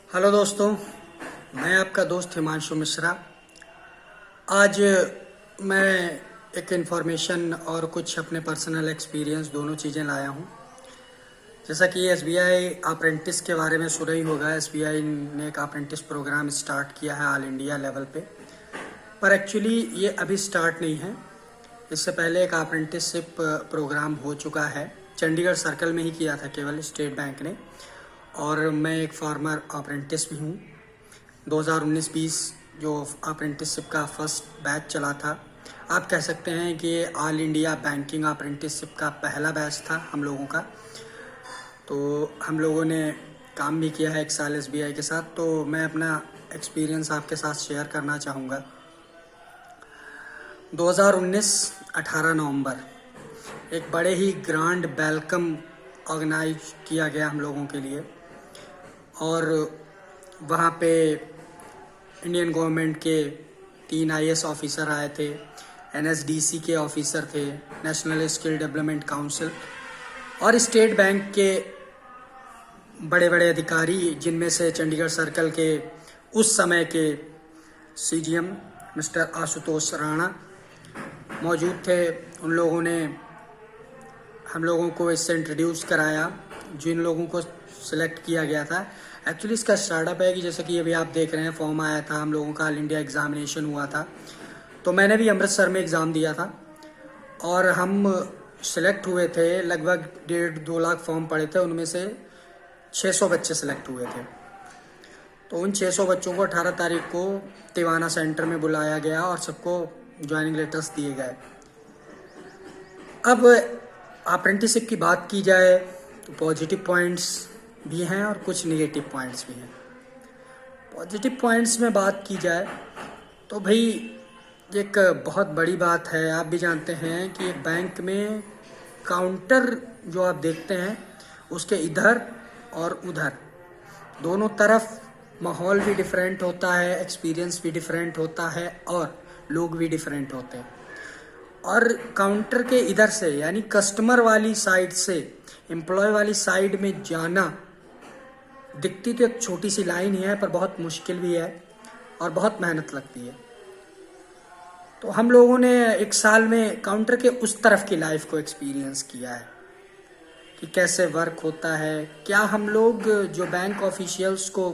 Hello दोस्तों, मैं आपका दोस्त हिमांशु मिश्रा। आज मैं एक इन्फॉर्मेशन और कुछ अपने पर्सनल एक्सपीरियंस दोनों चीज़ें लाया हूँ। जैसा कि एसबीआई अप्रेंटिस के बारे में सुना ही होगा। एसबीआई ने एक अप्रेंटिस प्रोग्राम स्टार्ट किया है ऑल इंडिया लेवल पे, पर एक्चुअली ये अभी स्टार्ट नहीं है। इससे पहले एक अप्रेंटिसशिप प्रोग्राम हो चुका है, चंडीगढ़ सर्कल में ही किया था केवल स्टेट बैंक ने। और मैं एक फार्मर अप्रेंटिस भी हूँ। 2019-20 जो अप्रेंटिसशिप का फर्स्ट बैच चला था, आप कह सकते हैं कि ऑल इंडिया बैंकिंग अप्रेंटिसशिप का पहला बैच था हम लोगों का। तो हम लोगों ने काम भी किया है 1 साल एसबीआई के साथ। तो मैं अपना एक्सपीरियंस आपके साथ शेयर करना चाहूँगा। 2019 18 नवंबर एक बड़े ही ग्रांड वेलकम ऑर्गेनाइज किया गया हम लोगों के लिए। और वहाँ पे इंडियन गवर्नमेंट के 3 आईएएस ऑफिसर आए थे, एनएसडीसी के ऑफिसर थे, नेशनल स्किल डेवलपमेंट काउंसिल और स्टेट बैंक के बड़े बड़े अधिकारी, जिनमें से चंडीगढ़ सर्कल के उस समय के सीजीएम मिस्टर आशुतोष राणा मौजूद थे। उन लोगों ने हम लोगों को इससे इंट्रोड्यूस कराया, जिन लोगों को सिलेक्ट किया गया था। एक्चुअली इसका स्टार्टअप है कि जैसे कि अभी आप देख रहे हैं, फॉर्म आया था हम लोगों का, ऑल इंडिया एग्जामिनेशन हुआ था। तो मैंने भी अमृतसर में एग्ज़ाम दिया था और हम सिलेक्ट हुए थे। लगभग 1.5-2 लाख फॉर्म पड़े थे, उनमें से 600 बच्चे सिलेक्ट हुए थे। तो उन 600 बच्चों को 18 तारीख को तिवाना सेंटर में बुलाया गया और सबको ज्वाइनिंग लेटर्स दिए गए। अब अप्रेंटिसशिप की बात की जाए तो पॉजिटिव पॉइंट्स भी हैं और कुछ नेगेटिव पॉइंट्स भी हैं। पॉजिटिव पॉइंट्स में बात की जाए तो भाई एक बहुत बड़ी बात है, आप भी जानते हैं कि एक बैंक में काउंटर जो आप देखते हैं उसके इधर और उधर दोनों तरफ माहौल भी डिफरेंट होता है, एक्सपीरियंस भी डिफरेंट होता है और लोग भी डिफरेंट होते हैं। और काउंटर के इधर से यानी कस्टमर वाली साइड से एम्प्लॉय वाली साइड में जाना, दिखती तो एक छोटी सी लाइन ही है पर बहुत मुश्किल भी है और बहुत मेहनत लगती है। तो हम लोगों ने 1 साल में काउंटर के उस तरफ की लाइफ को एक्सपीरियंस किया है कि कैसे वर्क होता है। क्या हम लोग जो बैंक ऑफिशियल्स को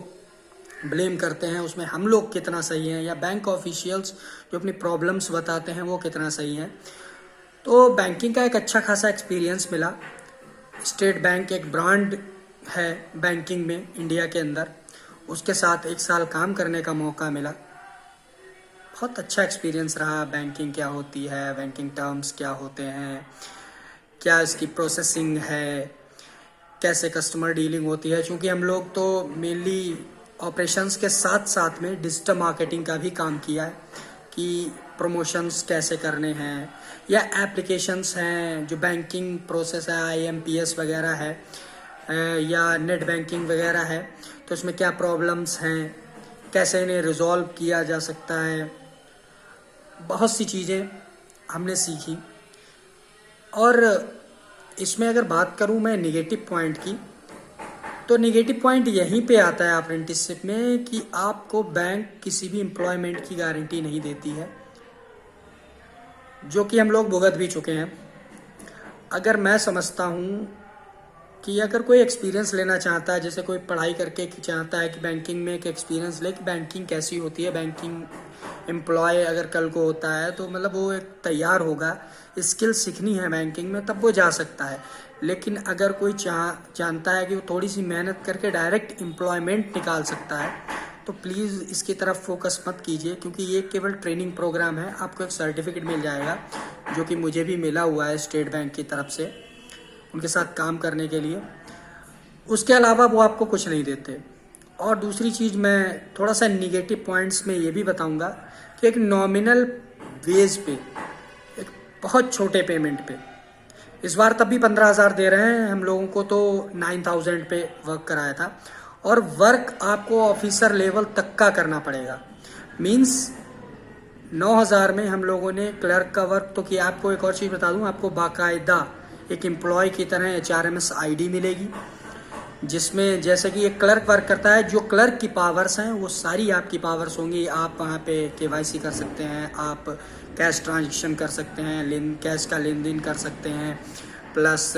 ब्लेम करते हैं उसमें हम लोग कितना सही हैं, या बैंक ऑफिशियल्स जो अपनी प्रॉब्लम्स बताते हैं वो कितना सही हैं। तो बैंकिंग का एक अच्छा खासा एक्सपीरियंस मिला। स्टेट बैंक एक ब्रांड है बैंकिंग में इंडिया के अंदर, उसके साथ 1 साल काम करने का मौका मिला। बहुत अच्छा एक्सपीरियंस रहा। बैंकिंग क्या होती है, बैंकिंग टर्म्स क्या होते हैं, क्या इसकी प्रोसेसिंग है, कैसे कस्टमर डीलिंग होती है। क्योंकि हम लोग तो मेनली ऑपरेशंस के साथ साथ में डिजिटल मार्केटिंग का भी काम किया है कि प्रमोशंस कैसे करने हैं, या एप्लीकेशंस हैं जो बैंकिंग प्रोसेस है, आईएमपीएस वगैरह है, या नेट बैंकिंग वगैरह है, तो उसमें क्या प्रॉब्लम्स हैं, कैसे इन्हें रिजॉल्व किया जा सकता है। बहुत सी चीज़ें हमने सीखी। और इसमें अगर बात करूं मैं नेगेटिव पॉइंट की, तो नेगेटिव पॉइंट यहीं पे आता है अप्रेंटिसशिप में कि आपको बैंक किसी भी एम्प्लॉयमेंट की गारंटी नहीं देती है, जो कि हम लोग भुगत भी चुके हैं। अगर मैं समझता हूँ कि अगर कोई एक्सपीरियंस लेना चाहता है, जैसे कोई पढ़ाई करके चाहता है कि बैंकिंग में एक एक्सपीरियंस ले कि बैंकिंग कैसी होती है, बैंकिंग एम्प्लॉय अगर कल को होता है तो मतलब वो एक तैयार होगा, स्किल सीखनी है बैंकिंग में, तब वो जा सकता है। लेकिन अगर कोई जानता है कि वो थोड़ी सी मेहनत करके डायरेक्ट एम्प्लॉयमेंट निकाल सकता है, तो प्लीज़ इसकी तरफ फोकस मत कीजिए, क्योंकि ये केवल ट्रेनिंग प्रोग्राम है। आपको एक सर्टिफिकेट मिल जाएगा, जो कि मुझे भी मिला हुआ है स्टेट बैंक की तरफ से, उनके साथ काम करने के लिए। उसके अलावा वो आपको कुछ नहीं देते। और दूसरी चीज़ मैं थोड़ा सा निगेटिव पॉइंट्स में ये भी बताऊंगा कि एक नॉमिनल वेज पे, एक बहुत छोटे पेमेंट पे, इस बार तब भी 15,000 दे रहे हैं हम लोगों को, तो 9,000 पे वर्क कराया था। और वर्क आपको ऑफिसर लेवल तक का करना पड़ेगा। मीन्स 9,000 में हम लोगों ने क्लर्क का वर्क तो किया। आपको एक और चीज़ बता दूं, आपको बाकायदा एक एम्प्लॉय की तरह HRMS ID मिलेगी, जिसमें जैसे कि एक क्लर्क वर्क करता है, जो क्लर्क की पावर्स हैं वो सारी आपकी पावर्स होंगी। आप वहाँ पे केवाईसी कर सकते हैं, आप कैश ट्रांजेक्शन कर सकते हैं, कैश का लेन देन कर सकते हैं, प्लस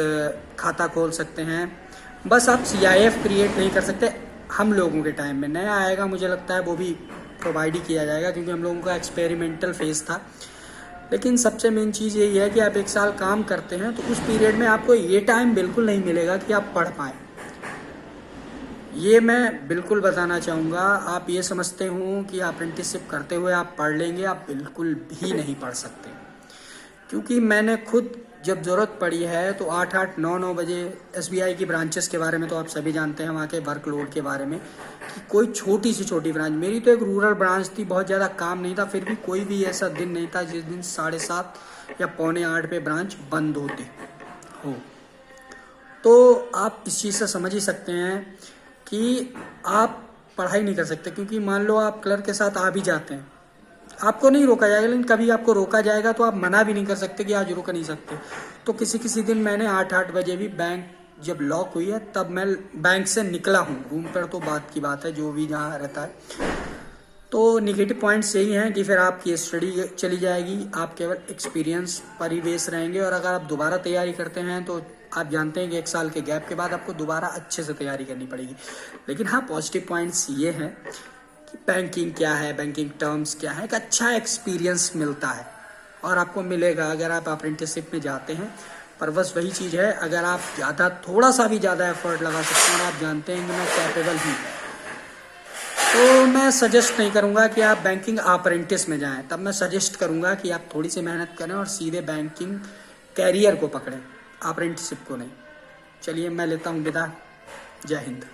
खाता खोल सकते हैं। बस आप CIF क्रिएट नहीं कर सकते। हम लोगों के टाइम में नया आएगा, मुझे लगता है वो भी प्रोवाइड ही किया जाएगा, क्योंकि हम लोगों का एक्सपेरिमेंटल फेज़ था। लेकिन सबसे मेन चीज़ यही है कि आप 1 साल काम करते हैं तो उस पीरियड में आपको ये टाइम बिल्कुल नहीं मिलेगा कि आप पढ़ पाएँ। ये मैं बिल्कुल बताना चाहूँगा। आप ये समझते हो कि अप्रेंटिसशिप करते हुए आप पढ़ लेंगे, आप बिल्कुल भी नहीं पढ़ सकते। क्योंकि मैंने खुद जब ज़रूरत पड़ी है तो 8-8, 9-9 बजे SBI की ब्रांचेस के बारे में तो आप सभी जानते हैं, वहाँ के वर्कलोड के बारे में, कि कोई छोटी से छोटी ब्रांच, मेरी तो एक रूरल ब्रांच थी, बहुत ज़्यादा काम नहीं था, फिर भी कोई भी ऐसा दिन नहीं था जिस दिन 7:30 या 7:45 पे ब्रांच बंद होती हो। तो आप इस चीज़ से समझ ही सकते हैं कि आप पढ़ाई नहीं कर सकते। क्योंकि मान लो आप क्लर्क के साथ आ भी जाते हैं, आपको नहीं रोका जाएगा, लेकिन कभी आपको रोका जाएगा तो आप मना भी नहीं कर सकते कि आज रुक नहीं सकते। तो किसी किसी दिन मैंने 8-8 बजे भी, बैंक जब लॉक हुई है तब मैं बैंक से निकला हूँ। रूम पर तो बात की बात है, जो भी जहाँ रहता है। तो निगेटिव पॉइंट्स यही हैं कि फिर आपकी स्टडी चली जाएगी, आप केवल एक्सपीरियंस पर ही बेस रहेंगे। और अगर आप दोबारा तैयारी करते हैं तो आप जानते हैं कि 1 साल के गैप के बाद आपको दोबारा अच्छे से तैयारी करनी पड़ेगी। लेकिन हाँ, पॉजिटिव पॉइंट्स ये हैं कि बैंकिंग क्या है, बैंकिंग टर्म्स क्या है, एक अच्छा एक्सपीरियंस मिलता है और आपको मिलेगा अगर आप अप्रेंटिसशिप में जाते हैं। पर बस वही चीज़ है, अगर आप थोड़ा सा भी ज़्यादा एफर्ट लगा सकते हैं और आप जानते हैं कि मैं कैपेबल हूँ, तो मैं सजेस्ट नहीं करूँगा कि आप बैंकिंग अप्रेंटिस में जाएं। तब मैं सजेस्ट करूँगा कि आप थोड़ी सी मेहनत करें और सीधे बैंकिंग कैरियर को पकड़ें, अप्रेंटिसशिप को नहीं। चलिए मैं लेता हूँ विदा। जय हिंद।